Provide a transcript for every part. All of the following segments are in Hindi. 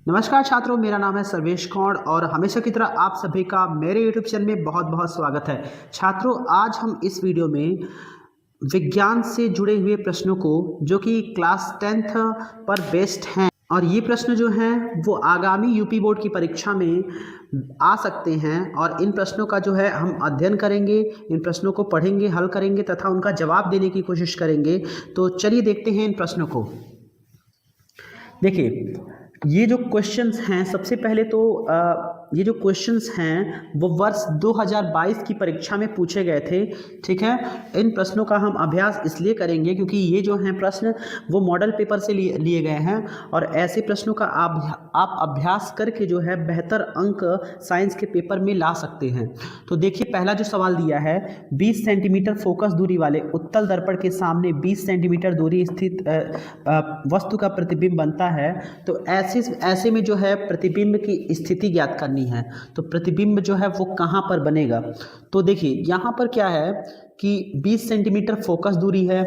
नमस्कार छात्रों, मेरा नाम है सर्वेश कौड़ और हमेशा की तरह आप सभी का मेरे YouTube चैनल में बहुत बहुत स्वागत है। छात्रों, आज हम इस वीडियो में विज्ञान से जुड़े हुए प्रश्नों को जो कि क्लास 10th पर बेस्ड हैं और ये प्रश्न जो हैं वो आगामी यूपी बोर्ड की परीक्षा में आ सकते हैं और इन प्रश्नों का जो है हम अध्ययन करेंगे, इन प्रश्नों को पढ़ेंगे, हल करेंगे तथा उनका जवाब देने की कोशिश करेंगे। तो चलिए देखते हैं इन प्रश्नों को। देखिए, ये जो क्वेश्चंस हैं, सबसे पहले तो ये जो क्वेश्चंस हैं वो वर्ष 2022 की परीक्षा में पूछे गए थे। ठीक है, इन प्रश्नों का हम अभ्यास इसलिए करेंगे क्योंकि ये जो हैं प्रश्न वो मॉडल पेपर से लिए गए हैं और ऐसे प्रश्नों का आप अभ्यास करके जो है बेहतर अंक साइंस के पेपर में ला सकते हैं। तो देखिए, पहला जो सवाल दिया है, 20 सेंटीमीटर फोकस दूरी वाले उत्तल दर्पण के सामने 20 सेंटीमीटर दूरी स्थित वस्तु का प्रतिबिंब बनता है। तो ऐसे में जो है प्रतिबिंब की स्थिति ज्ञात करनी है। तो प्रतिबिंब जो है वो कहाँ पर बनेगा? तो देखिए, यहाँ पर क्या है कि 20 सेंटीमीटर फोकस दूरी है,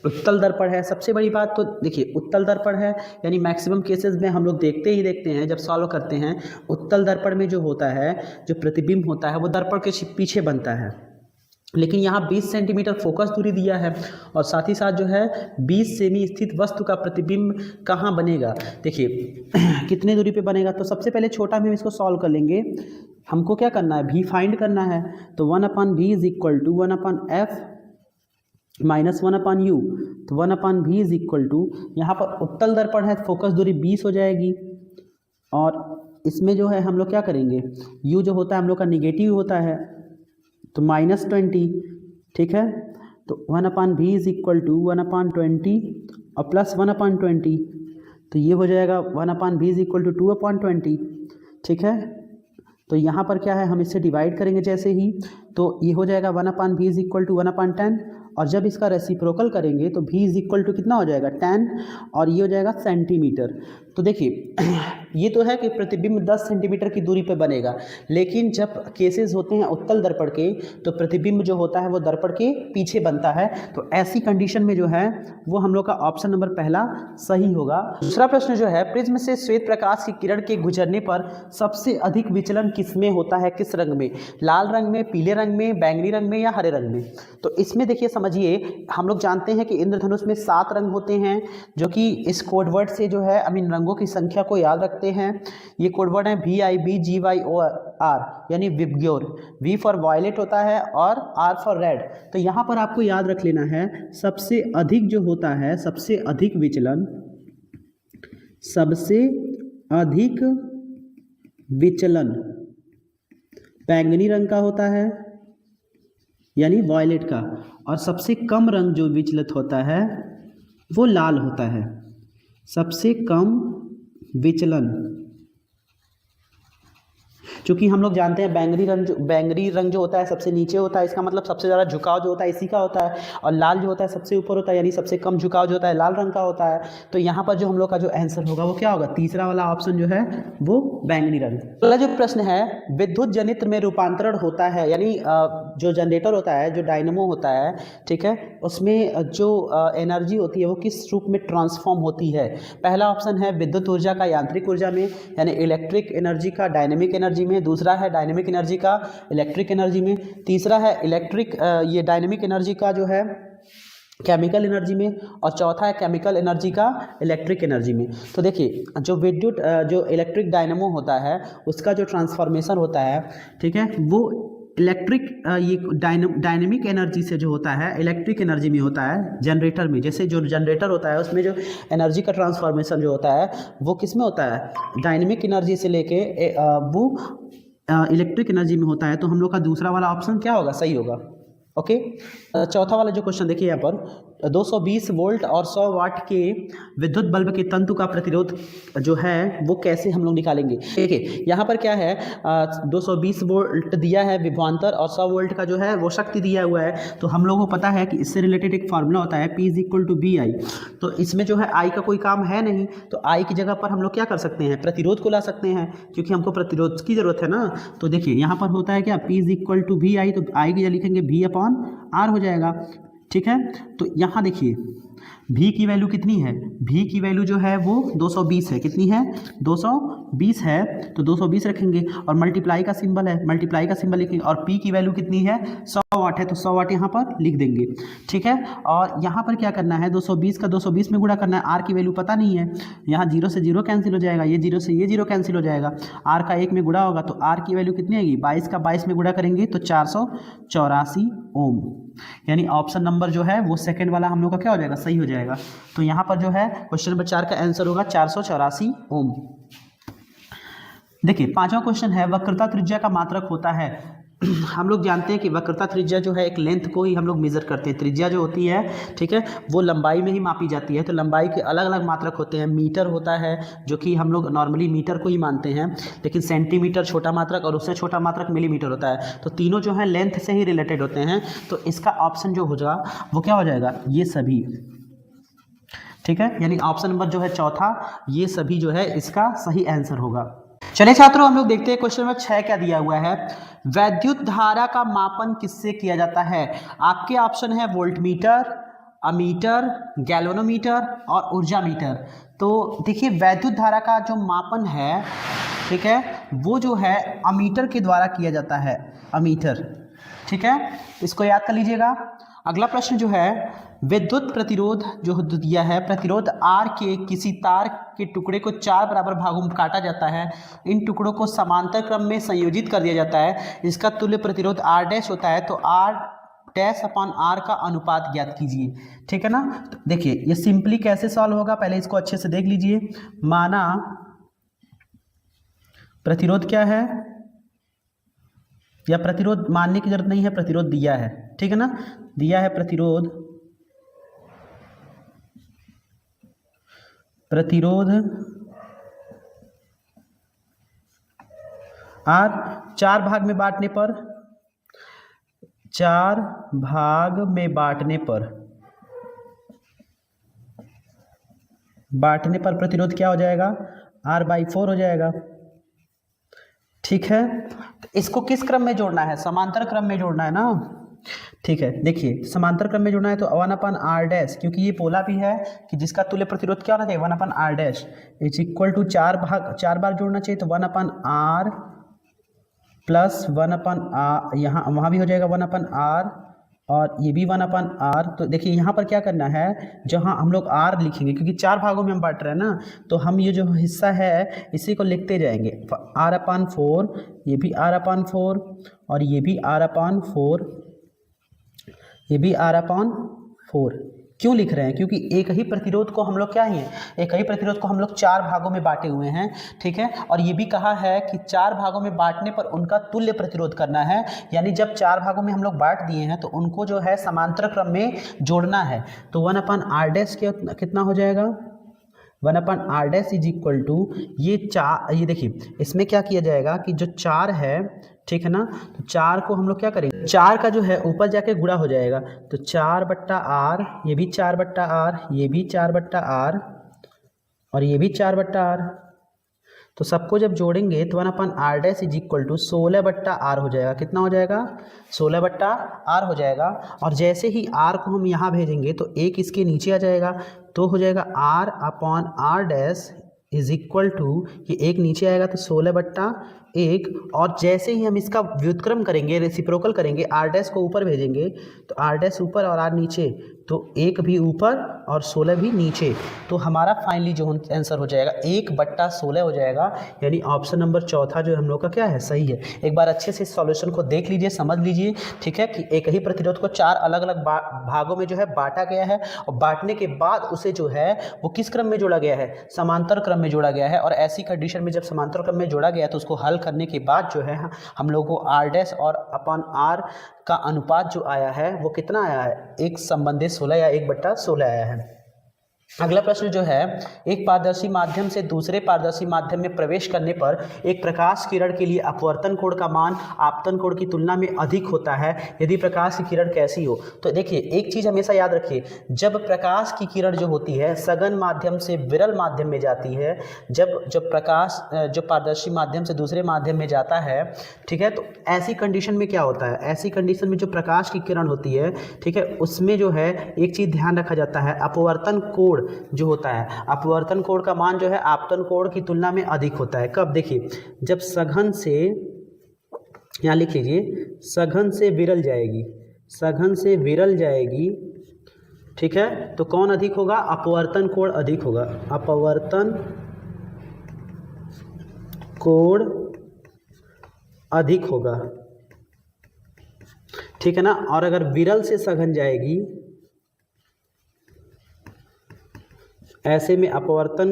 उत्तल दर्पण है। सबसे बड़ी बात तो देखिए, उत्तल दर्पण है यानी मैक्सिमम केसेस में हम लोग देखते हैं जब सॉल्व करते हैं, उत्तल दर्पण में जो होता है, जो प्रतिबिंब होता है वो दर्पण के पीछे बनता है। लेकिन यहाँ 20 सेंटीमीटर फोकस दूरी दिया है और साथ ही साथ जो है 20 सेमी स्थित वस्तु का प्रतिबिंब कहाँ बनेगा। देखिए कितने दूरी पे बनेगा, तो सबसे पहले छोटा में इसको सॉल्व कर लेंगे। हमको क्या करना है, भी फाइंड करना है। तो 1/v is equal to 1/f minus 1/u। तो 1/v इज इक्वल टू, यहाँ पर उत्तल दर्पण है, फोकस दूरी 20 हो जाएगी और इसमेमें जो है हम लोग क्या करेंगे, u जो होता है हम लोग का निगेटिव होता है तो -20। ठीक है, तो 1/v इज इक्वल टू 1/20 और प्लस 1/20, तो ये हो जाएगा 1/v इज इक्वल टू 2/20। ठीक है, तो यहाँ पर क्या है, हम इससे डिवाइड करेंगे जैसे ही, तो ये हो जाएगा 1/v इज इक्वल टू 1/10 और जब इसका रेसिप्रोकल करेंगे तो v इज इक्वल टू कितना हो जाएगा, 10 और ये हो जाएगा सेंटीमीटर। तो देखिए ये तो है कि प्रतिबिंब 10 सेंटीमीटर की दूरी पे बनेगा, लेकिन जब केसेस होते हैं उत्तल दर्पण के तो प्रतिबिंब जो होता है वो दर्पण के पीछे बनता है। तो ऐसी कंडीशन में जो है वो हम लोग का ऑप्शन नंबर पहला सही होगा। दूसरा प्रश्न जो है, प्रिज्म से श्वेत प्रकाश की किरण के गुजरने पर सबसे अधिक विचलन किसमें होता है, किस रंग में? लाल रंग में, पीले रंग में, बैंगनी रंग में या हरे रंग में? तो इसमें देखिए, समझिए, हम लोग जानते हैं कि इंद्रधनुष में 7 रंग होते हैं, जो कि इस कोडवर्ड से जो है हम इन रंगों की संख्या को याद रखते हैं। ये कोडवर्ड है VIBGYOR यानी विबग्योर। V फॉर वायलेट होता है और R फॉर रेड। तो यहाँ पर आपको याद रख लेना है, सबसे अधिक जो होता है, सबसे अधिक विचलन, सबसे अधिक विचलन बैंगनी रंग का होता है यानी वायलेट का, और सबसे कम रंग जो विचलित होता है वो लाल होता है। सबसे कम विचलन, क्योंकि हम लोग जानते हैं बैंगनी रंग जो होता है सबसे नीचे होता है, इसका मतलब सबसे ज़्यादा झुकाव जो होता है इसी का होता है, और लाल जो होता है सबसे ऊपर होता है यानी सबसे कम झुकाव जो होता है लाल रंग का होता है। तो यहाँ पर जो हम लोग का जो आंसर होगा वो क्या होगा, तीसरा वाला ऑप्शन जो है वो बैंगनी रंग। अगला जो प्रश्न है, विद्युत जनित्र में रूपांतरण होता है यानी जो जनरेटर होता है, जो डायनेमो होता है, ठीक है, उसमें जो एनर्जी होती है वो किस रूप में ट्रांसफॉर्म होती है? पहला ऑप्शन है विद्युत ऊर्जा का यांत्रिक ऊर्जा में यानी इलेक्ट्रिक एनर्जी का डायनेमिक एनर्जी में, दूसरा है डायनेमिक एनर्जी का इलेक्ट्रिक एनर्जी में, तीसरा है ये डायनेमिक एनर्जी का जो है केमिकल एनर्जी में, और चौथा है केमिकल एनर्जी का इलेक्ट्रिक एनर्जी में। तो देखिए, जो इलेक्ट्रिक डायनेमो होता है उसका जो ट्रांसफॉर्मेशन होता है, ठीक है, वो इलेक्ट्रिक ये डायनेमिक एनर्जी से जो होता है इलेक्ट्रिक एनर्जी में होता है जनरेटर में। जैसे जो जनरेटर होता है उसमें जो एनर्जी का ट्रांसफॉर्मेशन जो होता है वो किस में होता है, डायनेमिक एनर्जी से लेके वो इलेक्ट्रिक एनर्जी में होता है। तो हम लोग का दूसरा वाला ऑप्शन क्या होगा, सही होगा। ओके, चौथा वाला जो क्वेश्चन देखिए, यहाँ पर 220 वोल्ट और 100 वाट के विद्युत बल्ब के तंतु का प्रतिरोध जो है वो कैसे हम लोग निकालेंगे? देखिए, यहाँ पर क्या है, 220 वोल्ट दिया है विभवांतर और 100 वोल्ट का जो है वो शक्ति दिया हुआ है। तो हम लोगों को पता है कि इससे रिलेटेड एक फार्मूला होता है P = VI। तो इसमें जो है I का कोई काम है नहीं, तो I की जगह पर हम लोग क्या कर सकते हैं, प्रतिरोध को ला सकते हैं, क्योंकि हमको प्रतिरोध की जरूरत है ना। तो देखिए, यहाँ पर होता है क्या, P = VI, तो I की जगह लिखेंगे V/R हो जाएगा। ठीक है, तो यहाँ देखिए, भी की वैल्यू कितनी है, भी की वैल्यू जो है वो 220 है, कितनी है 220 है, तो 220 रखेंगे और मल्टीप्लाई का सिंबल है, मल्टीप्लाई का सिंबल लिखेंगे और पी की वैल्यू कितनी है 100 वाट है, तो 100 वाट यहाँ पर लिख देंगे, ठीक है। और यहाँ पर क्या करना है 220 का 220 में गुणा करना है, आर की वैल्यू पता नहीं है, यहाँ 0 से 0 कैंसिल हो जाएगा, ये 0 से ये 0 कैंसिल हो जाएगा, आर का 1 में गुणा होगा तो आर की वैल्यू कितनी आएगी 22 का 22 में गुणा करेंगे तो 484 ओम, यानी ऑप्शन नंबर जो है वो सेकंड वाला हम लोग का क्या हो जाएगा सही हो जाएगा। तो यहाँ पर जो है क्वेश्चन नंबर 4 का आंसर होगा 484 ओम। देखिए पांचवा क्वेश्चन है वक्रता त्रिज्या का मात्रक होता है। हम लोग जानते हैं कि वक्रता त्रिज्या जो है एक लेंथ को ही हम लोग मेजर करते हैं, त्रिज्या जो होती है ठीक है वो लंबाई में ही मापी जाती है, तो लंबाई के अलग अलग मात्रक होते हैं, मीटर होता है जो कि हम लोग नॉर्मली मीटर को ही मानते हैं, लेकिन सेंटीमीटर छोटा मात्रक और उससे छोटा मात्रक मिलीमीटर होता है, तो तीनों जो है लेंथ से ही रिलेटेड होते हैं, तो इसका ऑप्शन जो होगा वो क्या हो जाएगा ये सभी, ठीक है, यानी ऑप्शन नंबर जो है चौथा ये सभी जो है इसका सही आंसर होगा। चलिए छात्रों हम लोग देखते हैं क्वेश्चन नंबर 6 क्या दिया हुआ है, वैद्युत धारा का मापन किससे किया जाता है। आपके ऑप्शन है वोल्टमीटर, अमीटर, गैल्वेनोमीटर और ऊर्जा मीटर। तो देखिए वैद्युत धारा का जो मापन है ठीक है वो जो है अमीटर के द्वारा किया जाता है, अमीटर, ठीक है, इसको याद कर लीजिएगा। अगला प्रश्न जो है विद्युत प्रतिरोध जो दिया है, प्रतिरोध R के किसी तार के टुकड़े को 4 बराबर भागों में काटा जाता है, इन टुकड़ों को समांतर क्रम में संयोजित कर दिया जाता है, इसका तुल्य प्रतिरोध R डैश होता है, तो R डैश अपॉन R का अनुपात ज्ञात कीजिए, ठीक है ना। तो देखिए ये सिंपली कैसे सॉल्व होगा, पहले इसको अच्छे से देख लीजिए। माना प्रतिरोध क्या है, या प्रतिरोध मानने की जरूरत नहीं है, प्रतिरोध दिया है, ठीक है ना, दिया है प्रतिरोध, प्रतिरोध R 4 भाग में बांटने पर, 4 भाग में बांटने पर प्रतिरोध क्या हो जाएगा R/4 हो जाएगा, ठीक है। तो इसको किस क्रम में जोड़ना है, समांतर क्रम में जोड़ना है ना, ठीक है। देखिए समांतर क्रम में जोड़ना है तो 1/r डैश, क्योंकि ये बोला भी है कि जिसका तुल्य प्रतिरोध क्या होना चाहिए 1/r dash is equal to 4 बार जोड़ना चाहिए, तो 1/r प्लस 1/r, यहाँ वहाँ भी हो जाएगा 1/r और ये भी 1/r। तो देखिए यहाँ पर क्या करना है, जहाँ हम लोग r लिखेंगे क्योंकि 4 भागों में हम बांट रहे हैं ना, तो हम ये जो हिस्सा है इसी को लिखते जाएंगे, r/4, ये भी r/4 और ये भी r/4, ये भी r/4। क्यों लिख रहे हैं, क्योंकि एक ही प्रतिरोध को हम लोग क्या ही है, एक ही प्रतिरोध को हम लोग 4 भागों में बांटे हुए हैं, ठीक है। और ये भी कहा है कि 4 भागों में बांटने पर उनका तुल्य प्रतिरोध करना है, यानी जब 4 भागों में हम लोग बांट दिए हैं तो उनको जो है समांतर क्रम में जोड़ना है, तो 1/r डैश कितना हो जाएगा 1/r dash is equal to ये 4, ये देखिए इसमें क्या किया जाएगा कि जो 4 है ठीक है ना, तो 4 को हम लोग क्या करेंगे, 4 का जो है ऊपर जाके गुणा हो जाएगा, तो 4/r, ये भी 4/r, ये भी 4/r और ये भी 4/r, तो सबको जब जोड़ेंगे तो 1/r dash is equal to 16/r हो जाएगा, कितना हो जाएगा 16/r हो जाएगा। और जैसे ही r को हम यहाँ भेजेंगे तो एक इसके नीचे आ जाएगा, तो हो जाएगा r/r dash is equal to, ये एक नीचे आएगा तो 16/1, और जैसे ही हम इसका व्युत्क्रम करेंगे, रेसिप्रोकल करेंगे, r डैश को ऊपर भेजेंगे तो r डैश ऊपर और r नीचे, तो 1 भी ऊपर और 16 भी नीचे, तो हमारा फाइनली जो आंसर हो जाएगा 1/16 हो जाएगा, यानी ऑप्शन नंबर चौथा जो हम लोग का क्या है सही है। एक बार अच्छे से सॉल्यूशन को देख लीजिए, समझ लीजिए, ठीक है, कि एक ही प्रतिरोध को 4 अलग अलग भागों में जो है बांटा गया है, और बांटने के बाद उसे जो है वो किस क्रम में जोड़ा गया है, समांतर क्रम में जोड़ा गया है। और ऐसी कंडीशन में जब समांतर क्रम में जोड़ा गया तो उसको हल करने के बाद जो है हम लोग को r डैश और अपॉन r का अनुपात जो आया है वो कितना आया है, 1/16 या 1/16 आया है। अगला प्रश्न जो है, एक पारदर्शी माध्यम से दूसरे पारदर्शी माध्यम में प्रवेश करने पर एक प्रकाश किरण के लिए अपवर्तन कोण का मान आपतन कोण की तुलना में अधिक होता है यदि प्रकाश की किरण कैसी हो। तो देखिए एक चीज़ हमेशा याद रखिए, जब प्रकाश की किरण जो होती है सघन माध्यम से विरल माध्यम में जाती है, जब प्रकाश जो पारदर्शी माध्यम से दूसरे माध्यम में जाता है, ठीक है, तो ऐसी कंडीशन में क्या होता है, ऐसी कंडीशन में जो प्रकाश की किरण होती है, ठीक है, उसमें जो है एक चीज़ ध्यान रखा जाता है, अपवर्तन कोण जो होता है, अपवर्तन कोण का मान जो है आपतन कोण की तुलना में अधिक होता है। कब? देखिए जब सघन से, यहाँ लिख लीजिए, सघन से विरल जाएगी, सघन से विरल जाएगी, ठीक है, तो कौन अधिक होगा? अपवर्तन कोण अधिक होगा, अपवर्तन कोण अधिक होगा, ठीक है ना। और अगर विरल से सघन जाएगी, ऐसे में अपवर्तन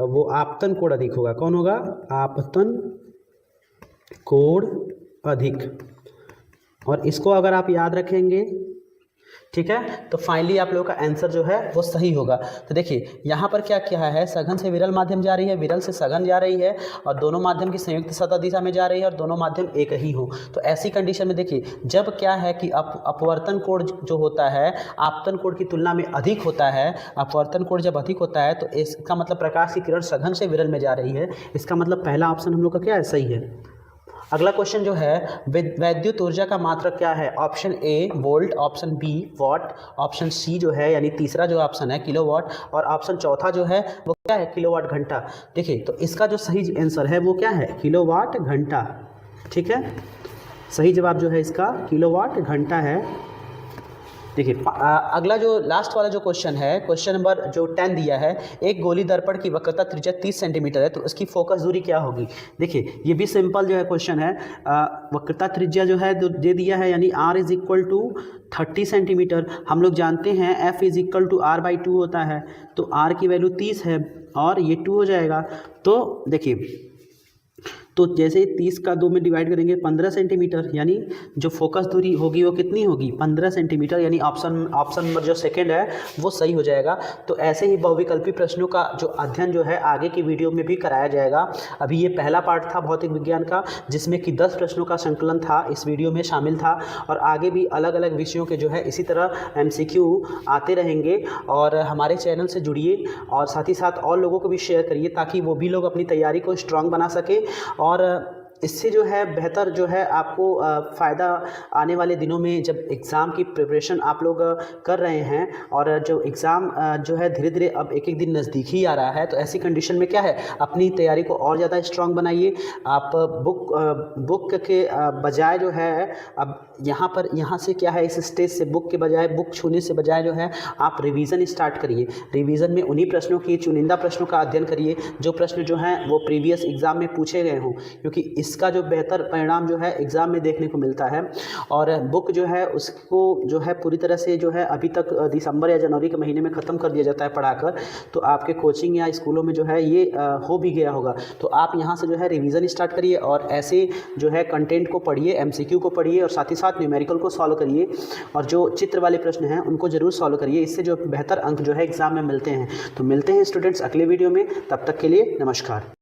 वो आपतन कोण अधिक होगा। कौन होगा? आपतन कोण अधिक। और इसको अगर आप याद रखेंगे, ठीक है, तो फाइनली आप लोगों का आंसर जो है वो सही होगा। तो देखिए यहाँ पर क्या क्या है, सघन से विरल माध्यम जा रही है, विरल से सघन जा रही है, और दोनों माध्यम की संयुक्त सतह दिशा में जा रही है, और दोनों माध्यम एक ही हो। तो ऐसी कंडीशन में देखिए जब क्या है कि अपवर्तन कोण जो होता है आपतन कोण की तुलना में अधिक होता है, अपवर्तन कोण जब अधिक होता है तो इसका मतलब प्रकाश की किरण सघन से विरल में जा रही है। इसका मतलब पहला ऑप्शन हम लोग का क्या है? सही है। अगला क्वेश्चन जो है, वैद्युत ऊर्जा का मात्रक क्या है? Option A volt, option B watt, option C जो है यानी तीसरा जो ऑप्शन है किलोवाट, और ऑप्शन चौथा जो है वो क्या है? किलोवाट घंटा। देखिए तो इसका जो सही आंसर है वो क्या है? किलोवाट घंटा, ठीक है, सही जवाब जो है इसका किलोवाट घंटा है। देखिए अगला जो लास्ट वाला जो क्वेश्चन है, क्वेश्चन नंबर जो 10 दिया है, एक गोली दर्पण की वक्रता त्रिज्या 30 सेंटीमीटर है तो उसकी फोकस दूरी क्या होगी? देखिए ये भी सिंपल जो है क्वेश्चन है, वक्रता त्रिज्या जो है दे दिया है, यानी r is equal to 30 centimetre. हम लोग जानते हैं f is equal to r/2 होता है, तो r की वैल्यू 30 है और ये 2 हो जाएगा। तो देखिए तो जैसे 30 का 2 में डिवाइड करेंगे 15 सेंटीमीटर, यानी जो फोकस दूरी होगी वो कितनी होगी? 15 सेंटीमीटर, यानी ऑप्शन नंबर जो सेकंड है वो सही हो जाएगा। तो ऐसे ही बहुविकल्पी प्रश्नों का जो अध्ययन जो है आगे की वीडियो में भी कराया जाएगा। अभी ये पहला पार्ट था भौतिक विज्ञान का, जिसमें कि 10 प्रश्नों का संकलन था, इस वीडियो में शामिल था, और आगे भी अलग अलग विषयों के जो है इसी तरह MCQ आते रहेंगे। और हमारे चैनल से जुड़िए और साथ ही साथ और लोगों को भी शेयर करिए ताकि वो भी लोग अपनी तैयारी को स्ट्रांग बना सके, और इससे जो है बेहतर जो है आपको फ़ायदा आने वाले दिनों में, जब एग्ज़ाम की प्रिपरेशन आप लोग कर रहे हैं और जो एग्ज़ाम जो है धीरे धीरे अब एक एक दिन नज़दीक ही आ रहा है, तो ऐसी कंडीशन में क्या है, अपनी तैयारी को और ज़्यादा स्ट्रांग बनाइए। आप बुक के बजाय जो है अब यहाँ से क्या है, इस स्टेज से बुक के बजाय, बुक छूने से बजाय जो है आप रिवीजन स्टार्ट करिए। रिवीजन में उन्हीं प्रश्नों की, चुनिंदा प्रश्नों का अध्ययन करिए जो प्रश्न जो हैं वो प्रीवियस एग्ज़ाम में पूछे गए हों, क्योंकि इसका जो बेहतर परिणाम जो है एग्ज़ाम में देखने को मिलता है। और बुक जो है उसको जो है पूरी तरह से जो है अभी तक दिसंबर या जनवरी के महीने में ख़त्म कर दिया जाता है पढ़ाकर, तो आपके कोचिंग या स्कूलों में जो है ये हो भी गया होगा। तो आप यहाँ से जो है रिवीजन स्टार्ट करिए और ऐसे जो है कंटेंट को पढ़िए, MCQ को पढ़िए, और साथ ही साथ न्यूमेरिकल को सॉल्व करिए, और जो चित्र वाले प्रश्न हैं उनको ज़रूर सॉल्व करिए। इससे जो बेहतर अंक जो है एग्ज़ाम में मिलते हैं। तो मिलते हैं स्टूडेंट्स अगले वीडियो में, तब तक के लिए नमस्कार।